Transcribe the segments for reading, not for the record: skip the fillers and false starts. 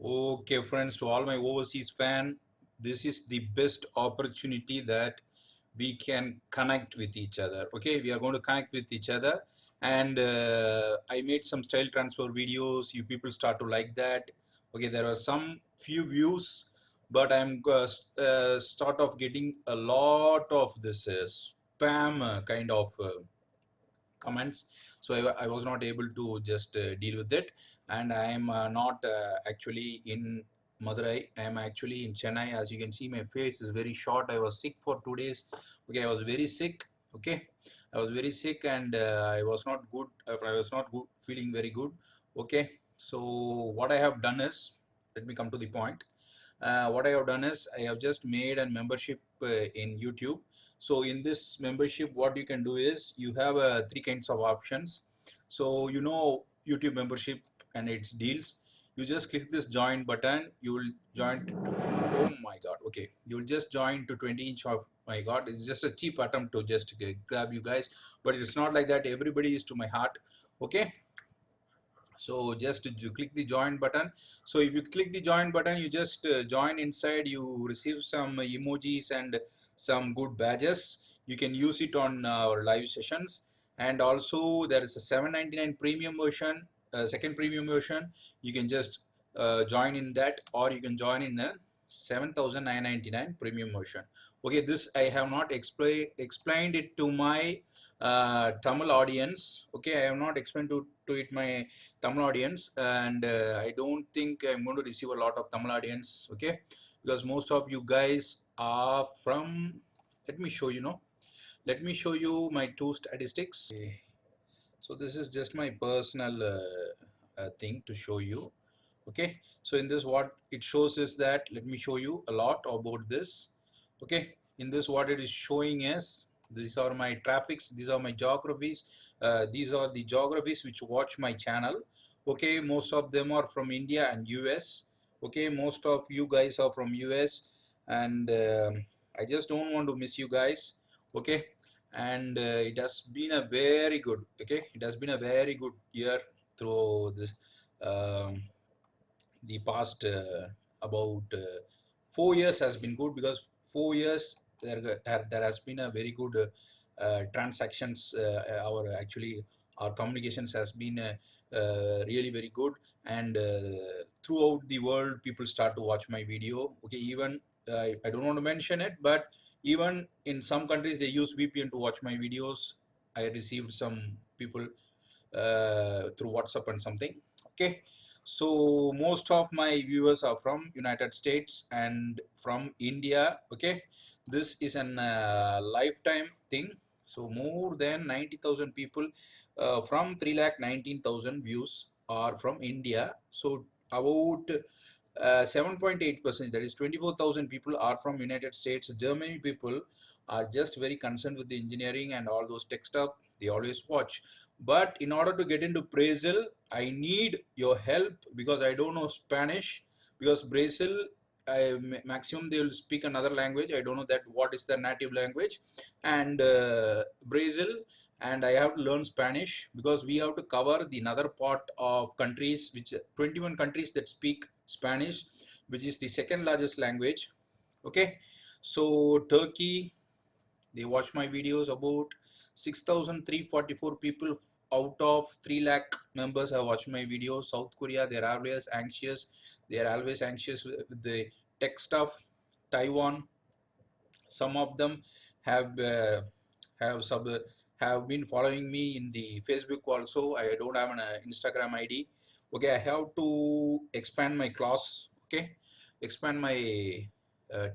Okay, friends, to all my overseas fan, this is the best opportunity that we can connect with each other. Okay, we are going to connect with each other, and I made some style transfer videos. You people start to like that. Okay, there are some few views, but I'm start of getting a lot of this spam kind of. Comments, so I was not able to just deal with it, and I am not actually in Madurai. I am actually in Chennai. As you can see, my face is very short. I was sick for 2 days. Okay, I was very sick. Okay, I was very sick, and I was not good. I was not good, feeling very good. Okay, so what I have done is, let me come to the point. What I have done is I have just made a membership in YouTube. So in this membership, what you can do is you have three kinds of options. So YouTube membership and its deals. You just click this join button. You will join to, oh my god. Okay, you will just join to 20 inch of my god. It's just a cheap attempt to just grab you guys, but it's not like that. Everybody is to my heart. Okay, so just you click the join button. So if you click the join button, you just join inside. You receive some emojis and some good badges. You can use it on our live sessions. And also there is a 799 premium version, second premium version. You can just join in that, or you can join in a 7,999 premium version. Okay, this I have not explained it to my Tamil audience. Okay, I have not explained to it my Tamil audience, and I don't think I'm going to receive a lot of Tamil audience. Okay, because most of you guys are from. Let me show you. Let me show you my two statistics. Okay. So this is just my personal thing to show you. Okay, so in this what it shows is that, let me show you a lot about this. Okay, in this what it is showing is, these are my traffics, these are my geographies, these are the geographies which watch my channel. Okay, most of them are from India and US. Okay, most of you guys are from US, and I just don't want to miss you guys. Okay, and it has been a very good, okay, it has been a very good year through this the past about 4 years has been good, because 4 years there has been a very good transactions, our actually our communications has been really very good, and throughout the world people start to watch my video. Okay, even I don't want to mention it, but even in some countries they use VPN to watch my videos. I received some people through WhatsApp and something. Okay, so most of my viewers are from United States and from India. Okay, this is an lifetime thing. So more than 90,000 people from 3,19,000 views are from India. So about 7.8%, that is 24,000 people are from United States. Germany people are just very concerned with the engineering and all those tech stuff. They always watch. But in order to get into Brazil, I need your help, because I don't know Spanish. Because Brazil, maximum they will speak another language. I don't know that what is the native language, and Brazil, and I have to learn Spanish, because we have to cover the another part of countries, which 21 countries that speak Spanish, which is the second largest language. Okay, so Turkey, they watch my videos. About 6,344 people out of 3 lakh members have watched my videos. South Korea, they're always anxious. They're always anxious with the tech stuff. Taiwan, some of them have have sub have been following me in the Facebook also. I don't have an Instagram ID. Okay, I have to expand my class. Okay, expand my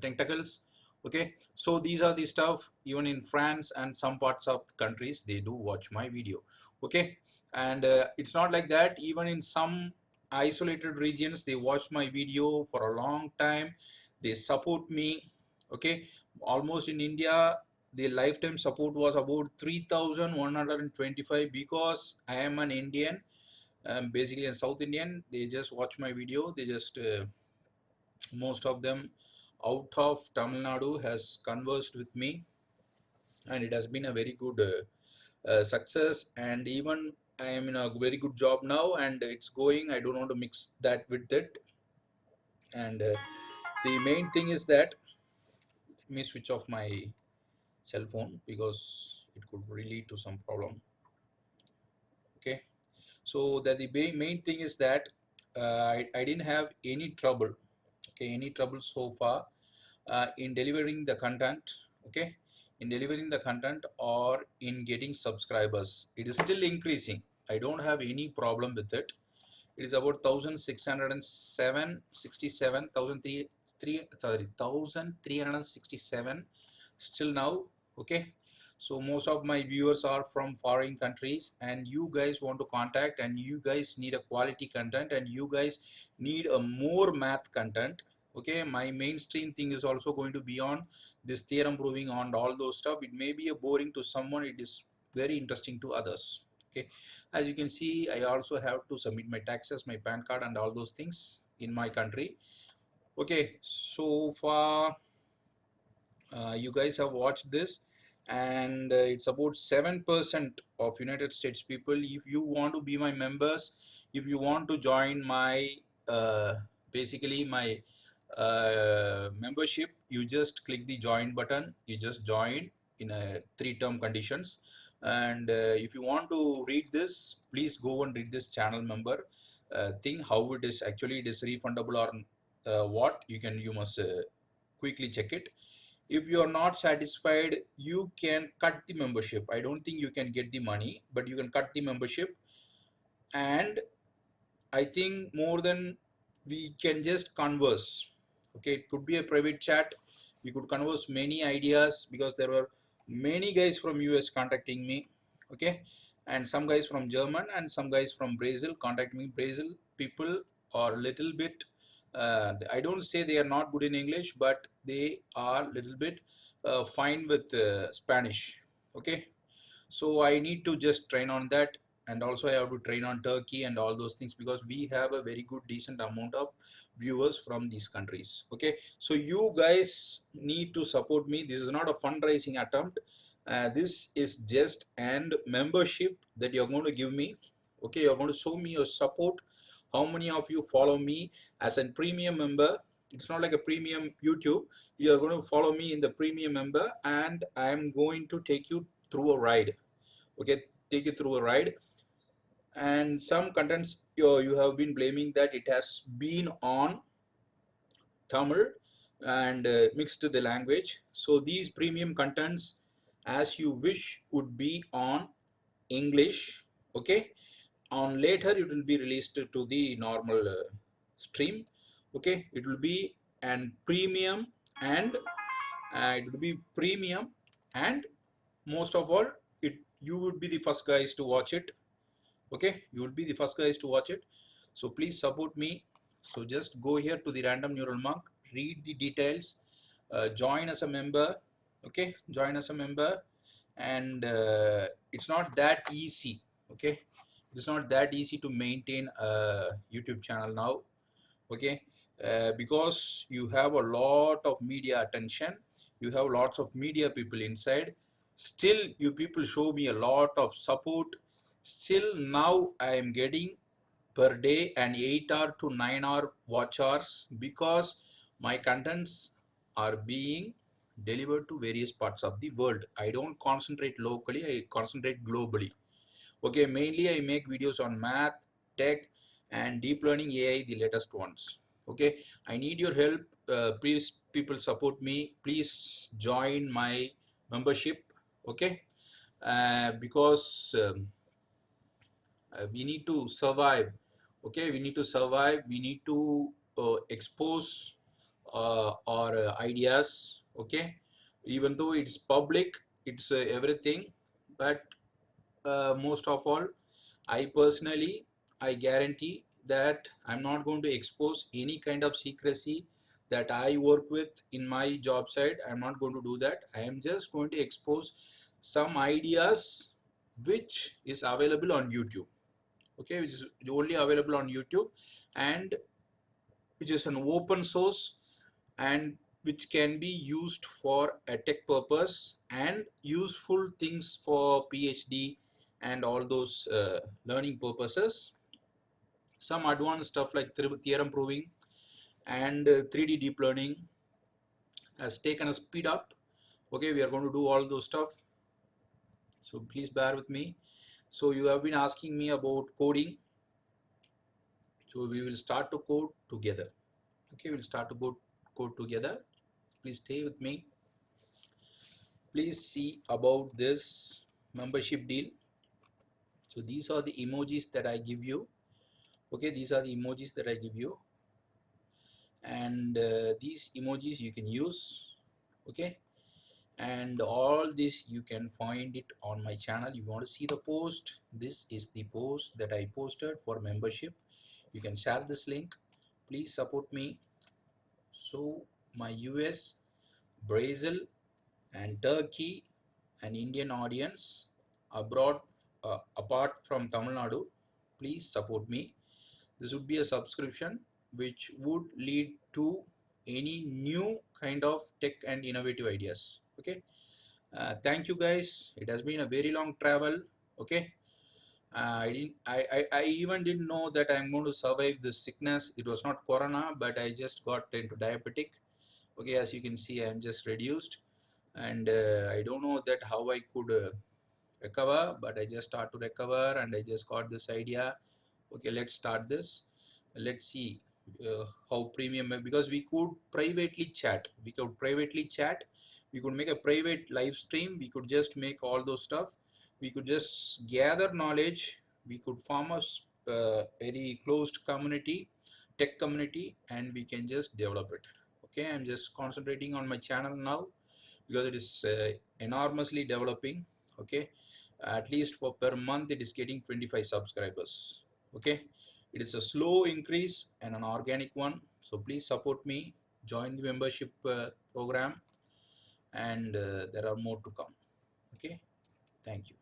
tentacles. Okay, so these are the stuff. Even in France and some parts of countries, they do watch my video. Okay, and it's not like that. Even in some isolated regions, they watch my video for a long time. They support me. Okay, almost in India, the lifetime support was about 3,125, because I am an Indian, basically a South Indian. They just watch my video. They just most of them out of Tamil Nadu has conversed with me, and it has been a very good success. And even I am in a very good job now, and it's going. I don't want to mix that with it. And the main thing is that, let me switch off my cell phone because it could really lead to some problem. Okay, so that the main thing is that I didn't have any trouble, okay, any trouble so far in delivering the content, okay, in delivering the content or in getting subscribers. It is still increasing. I don't have any problem with it. It is about 1607 67 1367 still now. Okay, so most of my viewers are from foreign countries, and you guys want to contact, and you guys need a quality content, and you guys need a more math content. Okay, my mainstream thing is also going to be on this theorem proving on all those stuff. It may be a boring to someone, it is very interesting to others. Okay, as you can see, I also have to submit my taxes, my PAN card and all those things in my country. Okay, so far you guys have watched this, and it's about 7% of United States people. If you want to be my members, if you want to join my basically my membership, you just click the join button, you just join in a 3-term conditions. And if you want to read this, please go and read this channel member thing, how it is actually, it is refundable or what you must quickly check it. If you are not satisfied, you can cut the membership. I don't think you can get the money, but you can cut the membership. And I think more than we can just converse. Okay, it could be a private chat. We could converse many ideas, because there were many guys from US contacting me. Okay, and some guys from German and some guys from Brazil contact me. Brazil people are a little bit. I don't say they are not good in English, but they are little bit fine with Spanish. Okay, so I need to just train on that, and also I have to train on Turkey and all those things, because we have a very good decent amount of viewers from these countries. Okay, so you guys need to support me. This is not a fundraising attempt. This is just and membership that you're going to give me. Okay, you're going to show me your support. How many of you follow me as a premium member? It's not like a premium YouTube. You are going to follow me in the premium member, and I am going to take you through a ride. Okay, take you through a ride. And some contents you have been blaming that it has been on Tamil and mixed the language. So these premium contents, as you wish, would be on English. Okay, on later it will be released to the normal stream. Okay, it will be an premium, and it will be premium, and most of all, it you would be the first guys to watch it. Okay, you will be the first guys to watch it. So please support me. So just go here to the Random Neural Monk, read the details, join as a member. Okay, join as a member. And it's not that easy. Okay, it's not that easy to maintain a YouTube channel now. Okay, because you have a lot of media attention, you have lots of media people inside. Still you people show me a lot of support. Still now I am getting per day an 8 hour to 9 hour watch hours, because my contents are being delivered to various parts of the world. I don't concentrate locally, I concentrate globally. Okay, mainly I make videos on math, tech, and deep learning AI, the latest ones. Okay, I need your help. Please, people, support me. Please join my membership. Okay, because we need to survive. Okay, we need to survive. We need to expose our ideas. Okay, even though it's public, it's everything, but most of all, I personally, I guarantee that I'm not going to expose any kind of secrecy that I work with in my job site. I'm not going to do that. I am just going to expose some ideas which is available on YouTube. Okay, which is only available on YouTube, and which is an open source, and which can be used for a tech purpose, and useful things for PhD and all those learning purposes. Some advanced stuff like theorem proving, and 3D deep learning has taken a speed up. Okay, we are going to do all those stuff, so please bear with me. So you have been asking me about coding, so we will start to code together. Okay, we'll start to code together. Please stay with me. Please see about this membership deal. So these are the emojis that I give you. Okay, these are the emojis that I give you, and these emojis you can use. Okay, and all this you can find it on my channel. You want to see the post, this is the post that I posted for membership. You can share this link. Please support me. So my US, Brazil and Turkey and Indian audience abroad, apart from Tamil Nadu, please support me. This would be a subscription which would lead to any new kind of tech and innovative ideas. Okay, thank you guys. It has been a very long travel. Okay, I even didn't know that I'm going to survive this sickness. It was not corona, but I just got into diabetic. Okay, as you can see, I'm just reduced, and I don't know that how I could recover, but I just start to recover, and I just got this idea. Okay, let's start this. Let's see how premium, because we could privately chat. We could make a private live stream. We could just make all those stuff. We could just gather knowledge. We could form a very closed community, tech community, and we can just develop it. Okay, I'm just concentrating on my channel now because it is enormously developing. Okay, at least for per month it is getting 25 subscribers. Okay, it is a slow increase and an organic one, so please support me, join the membership program, and there are more to come. Okay, thank you.